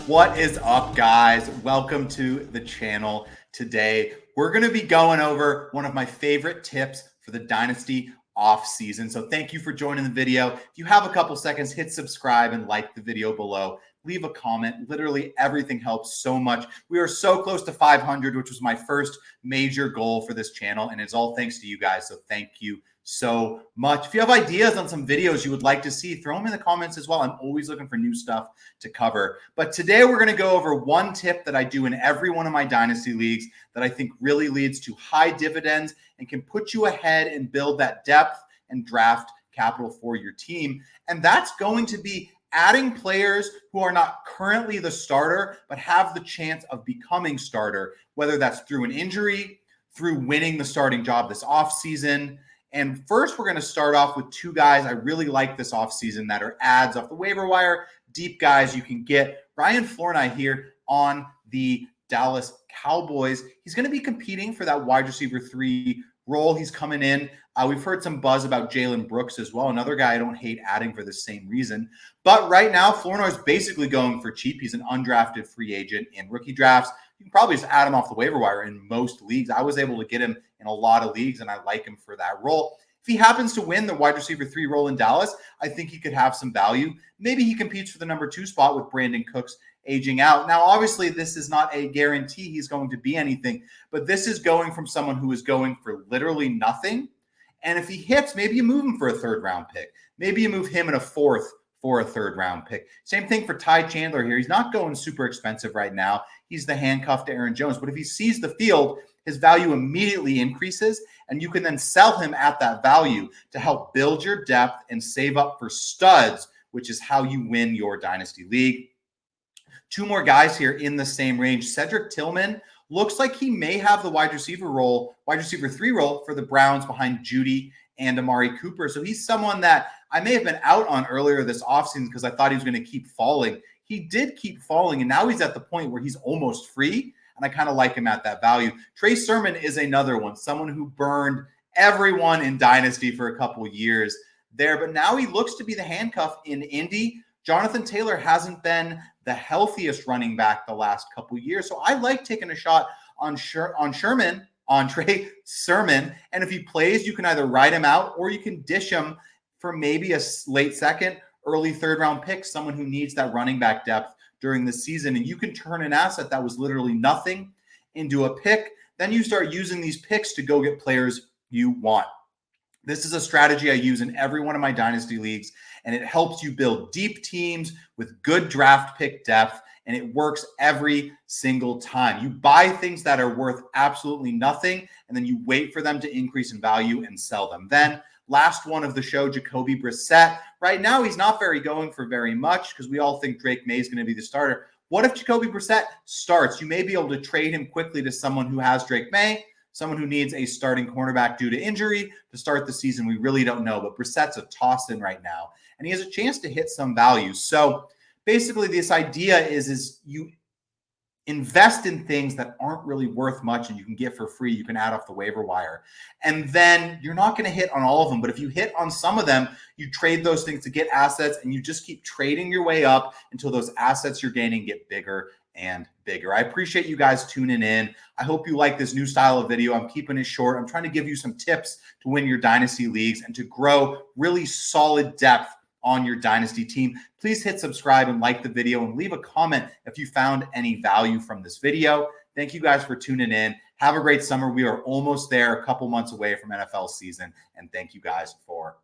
What is up, guys? Welcome to the channel. Today, we're going to be going over one of my favorite tips for the Dynasty off season. So thank you for joining the video. If you have a couple seconds, hit subscribe and like the video below. Leave a comment. Literally everything helps so much. We are so close to 500, which was my first major goal for this channel. And it's all thanks to you guys. So thank you so much. If you have ideas on some videos you would like to see, throw them in the comments as well. I'm always looking for new stuff to cover. But today we're going to go over one tip that I do in every one of my Dynasty leagues that I think really leads to high dividends and can put you ahead and build that depth and draft capital for your team. And that's going to be adding players who are not currently the starter, but have the chance of becoming starter, whether that's through an injury, through winning the starting job this offseason. And first, we're going to start off with two guys I really like this offseason that are ads off the waiver wire, deep guys you can get. Brian Flornay here on the Dallas Cowboys. He's going to be competing for that wide receiver 3 role. He's coming in. We've heard some buzz about Jalen Brooks as well, another guy I don't hate adding for the same reason. But right now, Flornay is basically going for cheap. He's an undrafted free agent in rookie drafts. You can probably just add him off the waiver wire in most leagues. I was able to get him in a lot of leagues, and I like him for that role. If he happens to win the wide receiver 3 role in Dallas, I think he could have some value. Maybe he competes for the number 2 spot with Brandon Cooks aging out. Now, obviously, this is not a guarantee he's going to be anything, but this is going from someone who is going for literally nothing. And if he hits, maybe you move him for a 3rd round pick. Maybe you move him in a 4th for a 3rd round pick. Same thing for Ty Chandler here. He's not going super expensive right now. He's the handcuff to Aaron Jones. But if he sees the field, his value immediately increases, and you can then sell him at that value to help build your depth and save up for studs, which is how you win your Dynasty League. 2 more guys here in the same range. Cedric Tillman looks like he may have the wide receiver 3 role for the Browns behind Judy and Amari Cooper. So he's someone that I may have been out on earlier this offseason because I thought he was going to keep falling. He did keep falling, and now he's at the point where he's almost free, and I kind of like him at that value. Trey Sermon is another one, someone who burned everyone in Dynasty for a couple years there, but now he looks to be the handcuff in Indy. Jonathan Taylor hasn't been the healthiest running back the last couple years, so I like taking a shot on Trey Sermon, and if he plays, you can either ride him out or you can dish him for maybe a late 2nd, early 3rd round pick, someone who needs that running back depth during the season, and you can turn an asset that was literally nothing into a pick. Then you start using these picks to go get players you want. This is a strategy I use in every one of my Dynasty leagues, and it helps you build deep teams with good draft pick depth, and it works every single time. You buy things that are worth absolutely nothing, and then you wait for them to increase in value and sell them. Then last one of the show, Jacoby Brissett. Right now, he's not going for very much because we all think Drake May is going to be the starter. What if Jacoby Brissett starts? You may be able to trade him quickly to someone who has Drake May, someone who needs a starting cornerback due to injury to start the season. We really don't know, but Brissett's a toss-in right now, and he has a chance to hit some value. So basically, this idea is you invest in things that aren't really worth much and you can get for free. You can add off the waiver wire. And then you're not going to hit on all of them. But if you hit on some of them, you trade those things to get assets, and you just keep trading your way up until those assets you're gaining get bigger and bigger. I appreciate you guys tuning in. I hope you like this new style of video. I'm keeping it short. I'm trying to give you some tips to win your Dynasty leagues and to grow really solid depth on your Dynasty team. Please hit subscribe and like the video and leave a comment if you found any value from this video. Thank you guys for tuning in. Have a great summer. We are almost there, a couple months away from NFL season, and thank you guys for